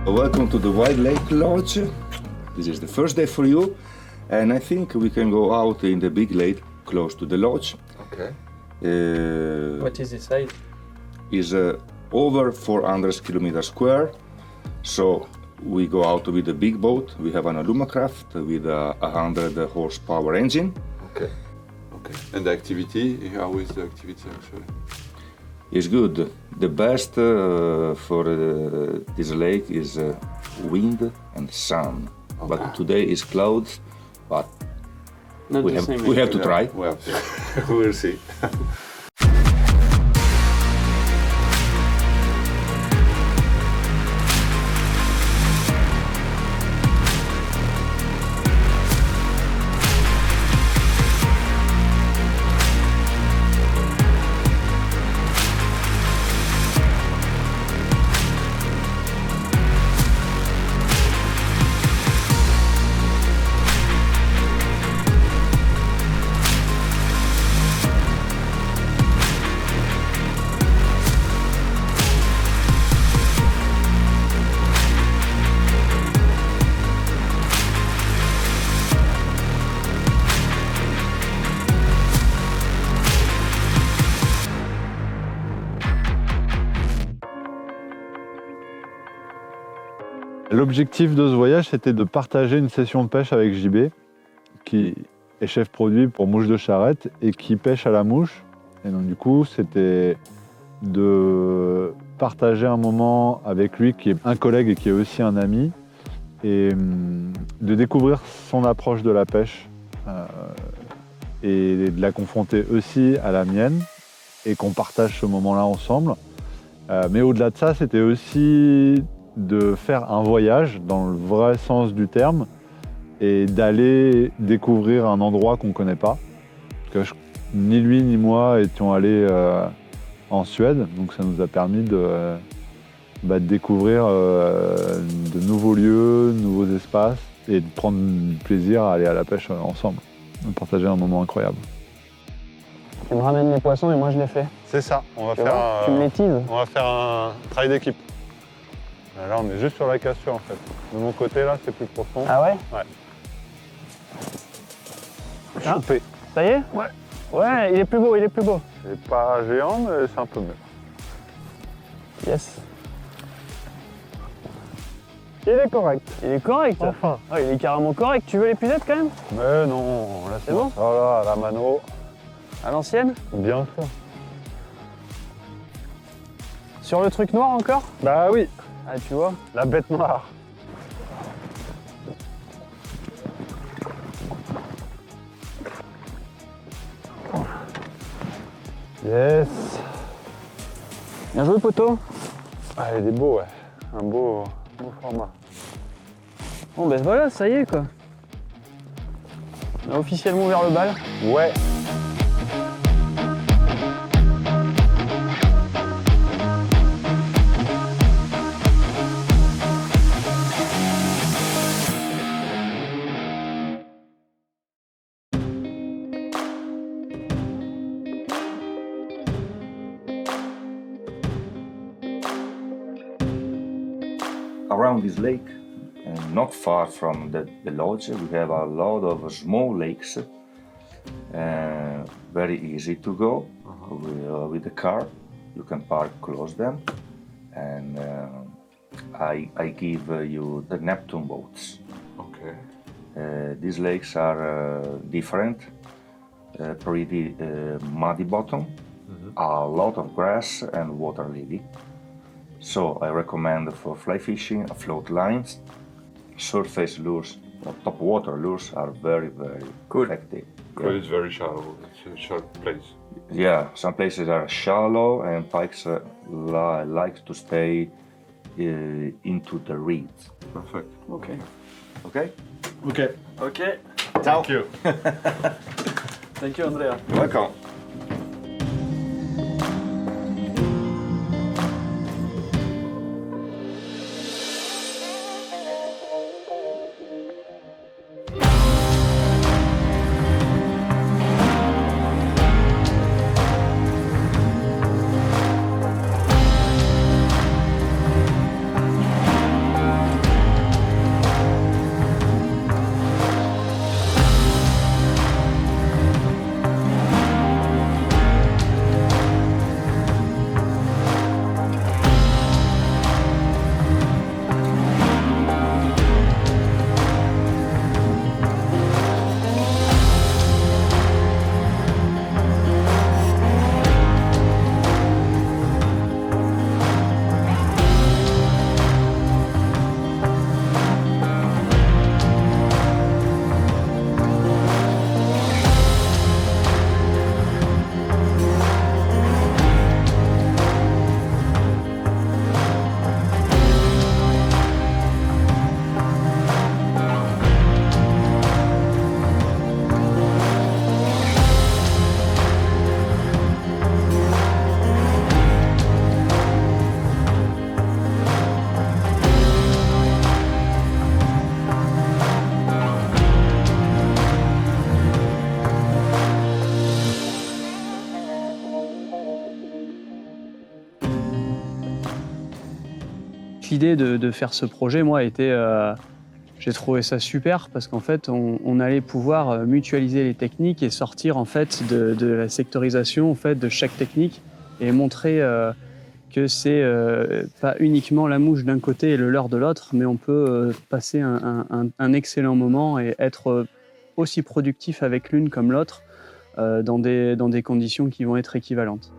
Welcome to the Wild Lake Lodge. This is the first day for you, and I think we can go out in the big lake close to the lodge. Okay. What is the size? Is over 400 kilometers square. So we go out with a big boat. We have an Alumacraft with a 100 horsepower engine. Okay. Okay. And the activity? How is the activity actually? It's good. The best for this lake is wind and sun. Okay. But today is clouds. But Not we the have same. we have to try. We have to. We'll see. L'objectif de ce voyage, c'était de partager une session de pêche avec JB, qui est chef produit pour Mouche de Charette et qui pêche à la mouche. Et donc du coup, c'était de partager un moment avec lui, qui est un collègue et qui est aussi un ami, et de découvrir son approche de la pêche et de la confronter aussi à la mienne, et qu'on partage ce moment-là ensemble. Mais au-delà de ça, c'était aussi de faire un voyage dans le vrai sens du terme et d'aller découvrir un endroit qu'on ne connaît pas. Parce que ni lui ni moi étions allés en Suède, donc ça nous a permis de découvrir de nouveaux lieux, de nouveaux espaces et de prendre du plaisir à aller à la pêche ensemble, de partager un moment incroyable. Tu me ramènes les poissons et moi je les fais. C'est ça, on va Tu me les teases. on va faire un travail d'équipe. Là, on est juste sur la cassure en fait. De mon côté, là, c'est plus profond. Ah ouais? Ouais. Ah. Chopé. Ça y est? Ouais. Ouais, il est plus beau, il est plus beau. C'est pas géant, mais c'est un peu mieux. Yes. Il est correct. Il est correct. Enfin. Ah, il est carrément correct. Tu veux l'épuisette quand même? Mais non, là, C'est bon? ça là, à la mano. À l'ancienne? Bien sûr. Sur le truc noir encore? Bah oui, Ah, tu vois? la bête noire. Yes. Bien joué, poteau. Ah, il est beau, ouais. Un beau format. Bon, ben voilà, ça y est, quoi. On a officiellement ouvert le bal. Ouais. Around this lake, and not far from the lodge, we have a lot of small lakes. Very easy to go with the car. You can park close them, and I give you the Neptune boats. Okay. These lakes are different, pretty muddy bottom, a lot of grass and water lily. So I recommend for fly fishing, float lines, surface lures, or top water lures are very, very effective. Because it's very shallow. It's a shallow place. Yeah, some places are shallow and pikes like to stay into the reeds. Perfect. Ok. Okay? Ok. Ok. Ciao. Thank you. Thank you, Andrea. You're welcome. toute l'idée de faire ce projet, moi, était... j'ai trouvé ça super parce qu'en fait, on allait pouvoir mutualiser les techniques et sortir en fait de la sectorisation en fait, de chaque technique et montrer que c'est pas uniquement la mouche d'un côté et le leurre de l'autre, mais on peut passer un excellent moment et être aussi productif avec l'une comme l'autre dans des conditions qui vont être équivalentes.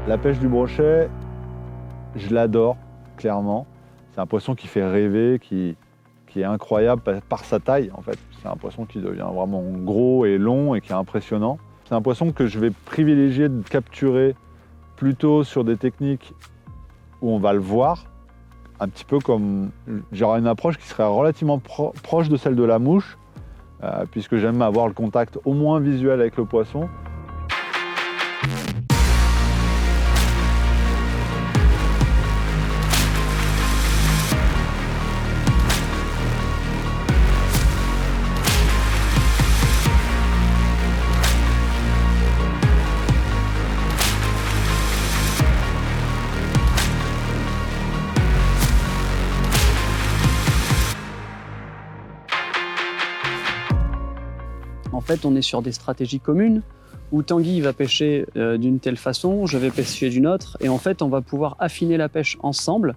La pêche du brochet, je l'adore, clairement. C'est un poisson qui fait rêver, qui est incroyable par sa taille, en fait. C'est un poisson qui devient vraiment gros et long et qui est impressionnant. C'est un poisson que je vais privilégier de capturer plutôt sur des techniques où on va le voir, un petit peu comme... J'aurai une approche qui serait relativement proche de celle de la mouche, puisque j'aime avoir le contact au moins visuel avec le poisson. En fait, on est sur des stratégies communes où Tanguy va pêcher d'une telle façon, je vais pêcher d'une autre, et en fait, on va pouvoir affiner la pêche ensemble.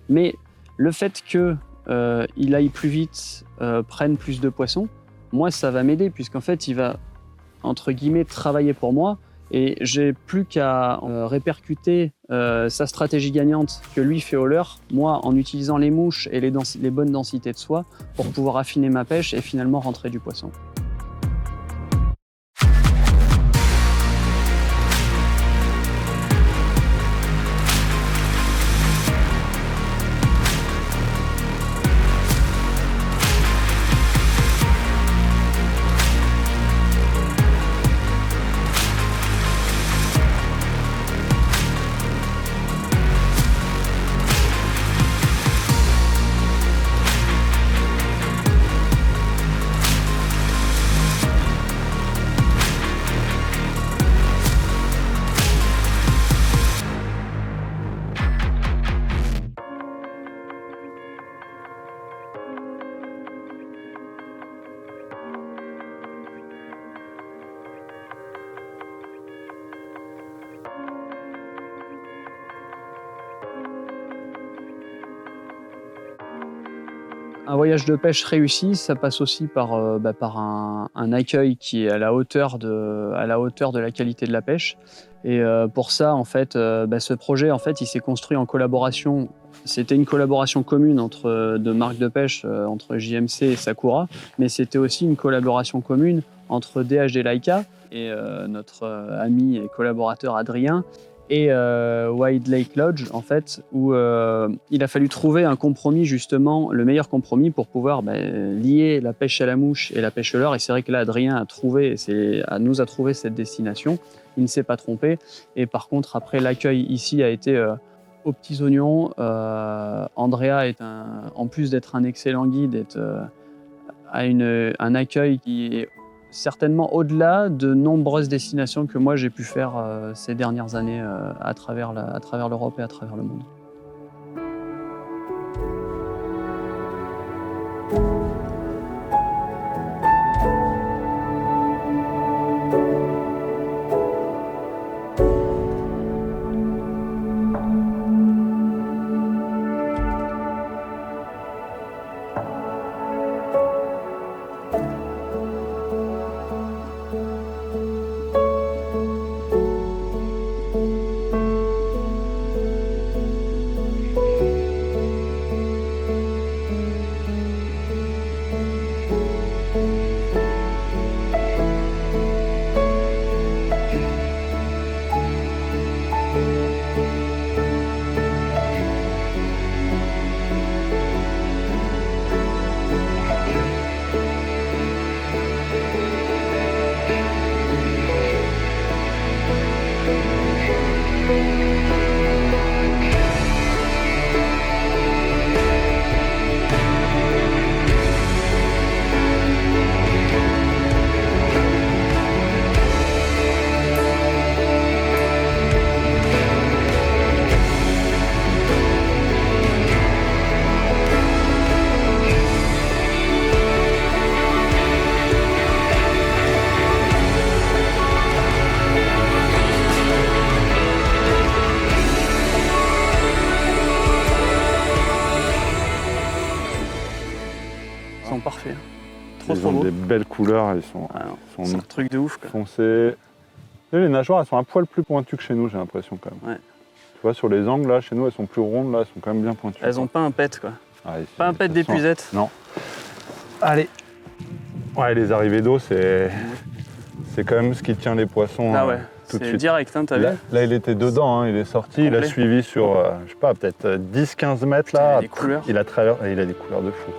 Mais le fait qu'il aille plus vite, prenne plus de poissons, moi, ça va m'aider, puisqu'en fait, il va, entre guillemets, travailler pour moi, et j'ai plus qu'à répercuter sa stratégie gagnante que lui fait au leurre, moi, en utilisant les mouches et les bonnes densités de soie, pour pouvoir affiner ma pêche et finalement rentrer du poisson. Un voyage de pêche réussi, ça passe aussi par un accueil qui est à la hauteur de la qualité de la pêche. Et pour ça, en fait, ce projet, en fait, il s'est construit en collaboration. C'était une collaboration commune de marques de pêche, entre JMC et Sakura, mais c'était aussi une collaboration commune entre DHD Laika et notre ami et collaborateur Adrien et Wild Lake Lodge, en fait, où il a fallu trouver un compromis, justement, le meilleur compromis pour pouvoir lier la pêche à la mouche et la pêche au leurre. Et c'est vrai que là, Adrien nous a trouvé cette destination. Il ne s'est pas trompé. Et par contre, après, l'accueil ici a été aux petits oignons. Andrea en plus d'être un excellent guide, a un accueil qui est certainement au-delà de nombreuses destinations que moi j'ai pu faire ces dernières années à travers l'Europe et à travers le monde. Ils sont parfaits. Trop Ils ont beaux. des belles couleurs, ils sont C'est un truc de ouf, quoi. foncés. Les nageoires, elles sont un poil plus pointues que chez nous, j'ai l'impression quand même. Ouais. Tu vois, sur les angles, là, chez nous, elles sont plus rondes, là, elles sont quand même bien pointues. Elles ont pas un pet, quoi. Ah, ici, Pas un pet de toute façon, d'épuisette. Non. Allez. Ouais, les arrivées d'eau, c'est quand même ce qui tient les poissons Ah ouais, tout de c'est suite. direct, hein, t'as vu? Là, il était dedans, hein, il est sorti, il a Complet. suivi sur, je sais pas, peut-être 10-15 mètres là. Il a des couleurs. Il a des couleurs de fou.